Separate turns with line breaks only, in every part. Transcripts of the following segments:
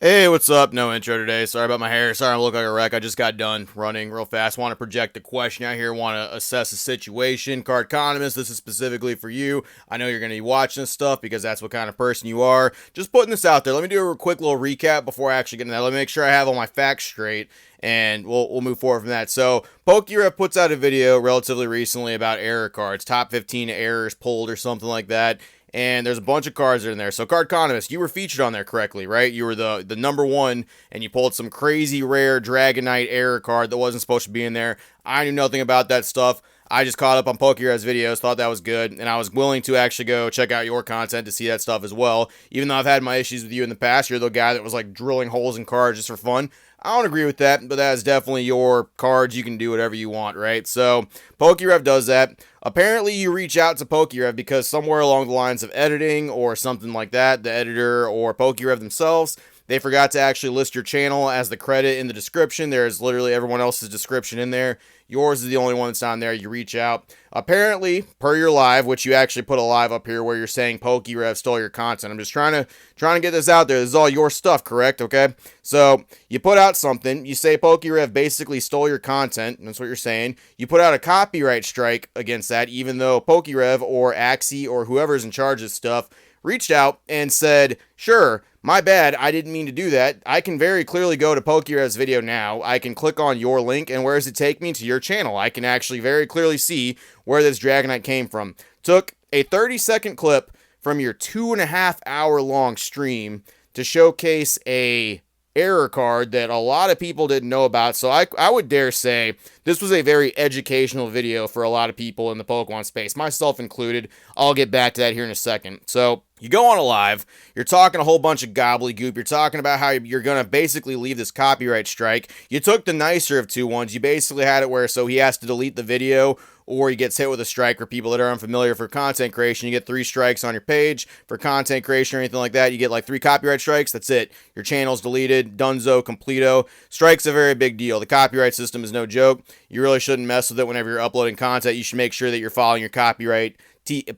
Hey, what's up? No intro today. Sorry about my hair. Sorry I look like a wreck. I just got done running real fast. Want to project a question out here. Want to assess a situation. Card Economist, this is specifically for you. I know you're going to be watching this stuff because that's what kind of person you are. Just putting this out there. Let me do a quick little recap before I actually get into that. Let me make sure I have all my facts straight, and we'll move forward from that. So, PokeRef puts out a video relatively recently about error cards, top 15 errors pulled or something like that. And there's a bunch of cards in there. So, Card Economist, you were featured on there correctly, right? You were the number one, and you pulled some crazy rare Dragonite error card that wasn't supposed to be in there. I knew nothing about that stuff. I just caught up on PokeRef's videos, thought that was good, and I was willing to actually go check out your content to see that stuff as well. Even though I've had my issues with you in the past, you're the guy that was like drilling holes in cards just for fun. I don't agree with that, but that is definitely your cards. You can do whatever you want, right? So, PokeRef does that. Apparently, you reach out to PokeRef because somewhere along the lines of editing or something like that, the editor or PokeRef themselves, they forgot to actually list your channel as the credit in the description. There's literally everyone else's description in there. Yours is the only one that's on there. You reach out. Apparently, per your live, which you actually put a live up here where you're saying PokeRef stole your content. I'm just trying to get this out there. This is all your stuff, correct? Okay. So you put out something. You say PokeRef basically stole your content. That's what you're saying. You put out a copyright strike against that, even though PokeRef or Axie or whoever's in charge of stuff reached out and said, sure, my bad, I didn't mean to do that. I can very clearly go to PokeRef's video now. I can click on your link, and where does it take me? To your channel. I can actually very clearly see where this Dragonite came from. Took a 30-second clip from your 2.5 hour long stream to showcase a error card that a lot of people didn't know about. So I would dare say this was a very educational video for a lot of people in the Pokemon space, myself included. I'll get back to that here in a second. So you go on a live, you're talking a whole bunch of gobbledygook, you're talking about how you're going to basically leave this copyright strike. You took the nicer of two ones. You basically had it where so he has to delete the video or he gets hit with a strike. For people that are unfamiliar, for content creation, you get 3 strikes on your page. For content creation or anything like that, you get like 3 copyright strikes. That's it. Your channel's deleted. Dunzo, completo. Strike's a very big deal. The copyright system is no joke. You really shouldn't mess with it whenever you're uploading content. You should make sure that you're following your copyright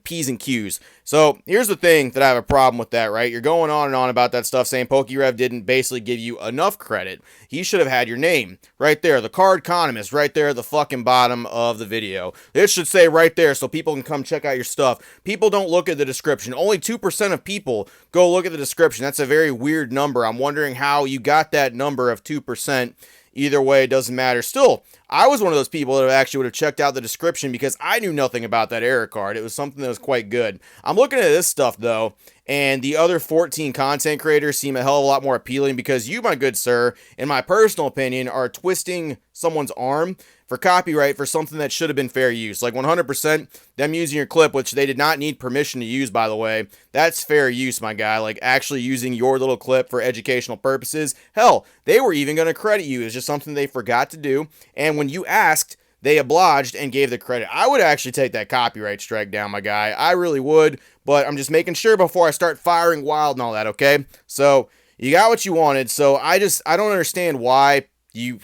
P's and Q's. So here's the thing that I have a problem with that, right? You're going on and on about that stuff saying PokeRef didn't basically give you enough credit. He should have had your name right there, the Card Economist right there at the fucking bottom of the video. It should say right there so people can come check out your stuff. People don't look at the description. Only 2% of people go look at the description. That's a very weird number. I'm wondering how you got that number of 2%. Either way, it doesn't matter. Still, I was one of those people that actually would have checked out the description because I knew nothing about that error card. It was something that was quite good. I'm looking at this stuff, though, and the other 14 content creators seem a hell of a lot more appealing because you, my good sir, in my personal opinion, are twisting someone's arm for copyright for something that should have been fair use. Like 100%, them using your clip, which they did not need permission to use, by the way, that's fair use, my guy. Like actually using your little clip for educational purposes. Hell, they were even going to credit you. It's just something they forgot to do. And when you asked, they obliged and gave the credit. I would actually take that copyright strike down, my guy. I really would, but I'm just making sure before I start firing wild and all that, okay? So you got what you wanted. So I don't understand why you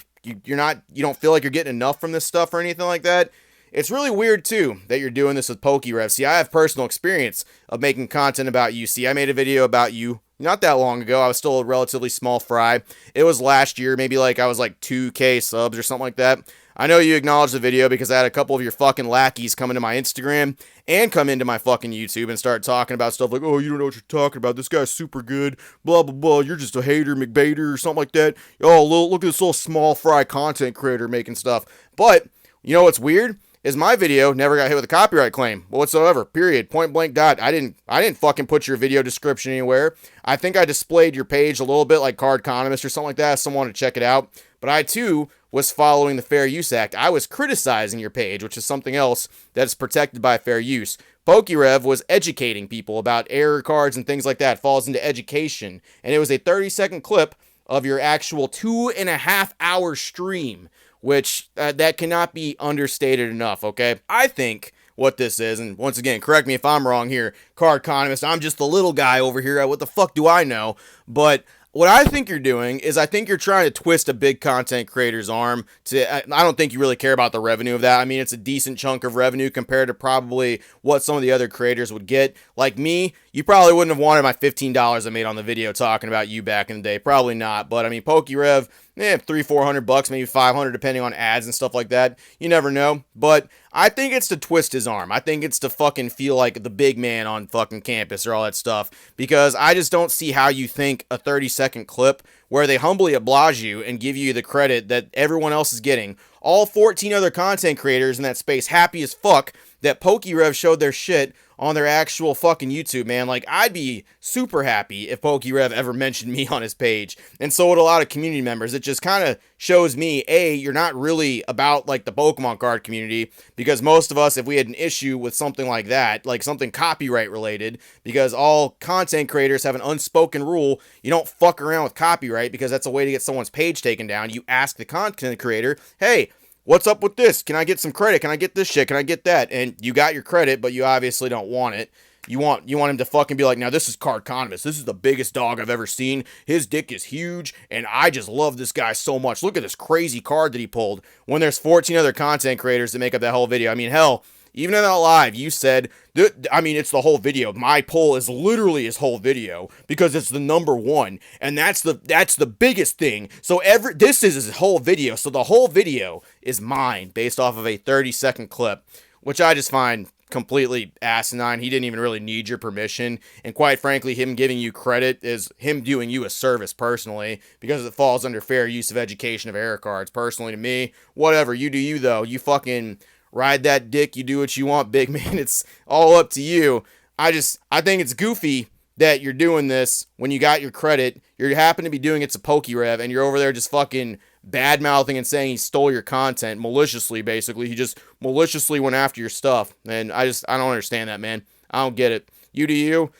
don't feel like you're getting enough from this stuff or anything like that. It's really weird too that you're doing this with PokeRef. See, I have personal experience of making content about you. See, I made a video about you not that long ago. I was still a relatively small fry. It was last year, maybe like I was like 2K subs or something like that. I know you acknowledged the video because I had a couple of your fucking lackeys come into my Instagram and come into my fucking YouTube and start talking about stuff like, oh, you don't know what you're talking about. This guy's super good. Blah, blah, blah. You're just a hater, McBaiter, or something like that. Oh, look at this little small fry content creator making stuff. But, you know what's weird? Is my video never got hit with a copyright claim whatsoever. Period. Point blank dot. I didn't fucking put your video description anywhere. I think I displayed your page a little bit like Card Economist or something like that. Someone wanted to check it out. But I too was following the Fair Use Act. I was criticizing your page, which is something else that's protected by fair use. PokeRef was educating people about error cards and things like that. Falls into education. And it was a 30-second clip of your actual 2.5 hour stream, which that cannot be understated enough, okay? I think what this is, and once again, correct me if I'm wrong here, Card Economist, I'm just the little guy over here. What the fuck do I know? But what I think you're doing is I think you're trying to twist a big content creator's arm to, I don't think you really care about the revenue of that. I mean, it's a decent chunk of revenue compared to probably what some of the other creators would get. Like me, you probably wouldn't have wanted my $15 I made on the video talking about you back in the day. Probably not. But I mean, PokeRev, $300-400, maybe $500, depending on ads and stuff like that. You never know. But I think it's to twist his arm. I think it's to fucking feel like the big man on fucking campus or all that stuff. Because I just don't see how you think a 30-second clip where they humbly oblige you and give you the credit that everyone else is getting. All 14 other content creators in that space happy as fuck that PokeRev showed their shit on their actual fucking YouTube, man. Like, I'd be super happy if PokeRev ever mentioned me on his page. And so would a lot of community members. It just kind of shows me, A, you're not really about, like, the Pokemon card community, because most of us, if we had an issue with something like that, like something copyright related, because all content creators have an unspoken rule, you don't fuck around with copyright, because that's a way to get someone's page taken down. You ask the content creator, hey, what's up with this? Can I get some credit? Can I get this shit? Can I get that? And you got your credit, but you obviously don't want it. You want him to fucking be like, now this is Cardconomist. This is the biggest dog I've ever seen. His dick is huge, and I just love this guy so much. Look at this crazy card that he pulled. When there's 14 other content creators that make up that whole video. I mean, hell, even in that live, you said, it's the whole video. My poll is literally his whole video because it's the number one, and that's the biggest thing. So this is his whole video. So the whole video is mine based off of a 30-second clip, which I just find completely asinine. He didn't even really need your permission, and quite frankly, him giving you credit is him doing you a service personally, because it falls under fair use of education of error cards. Personally, to me, whatever, you do you though. You fucking ride that dick, you do what you want, big man. It's all up to you. I think it's goofy that you're doing this when you got your credit. You happen to be doing it to PokeRev, and you're over there just fucking bad-mouthing and saying he stole your content maliciously, basically. He just maliciously went after your stuff, and I don't understand that, man. I don't get it. You do you.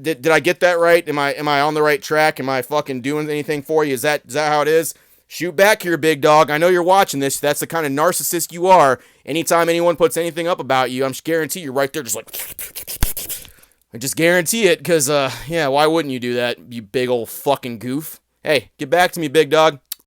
Did I get that right? Am I on the right track? Am I fucking doing anything for you? Is that how it is? Shoot back here, big dog. I know you're watching this. That's the kind of narcissist you are. Anytime anyone puts anything up about you, I'm just guarantee you're right there just like... I just guarantee it, because, why wouldn't you do that, you big old fucking goof? Hey, get back to me, big dog.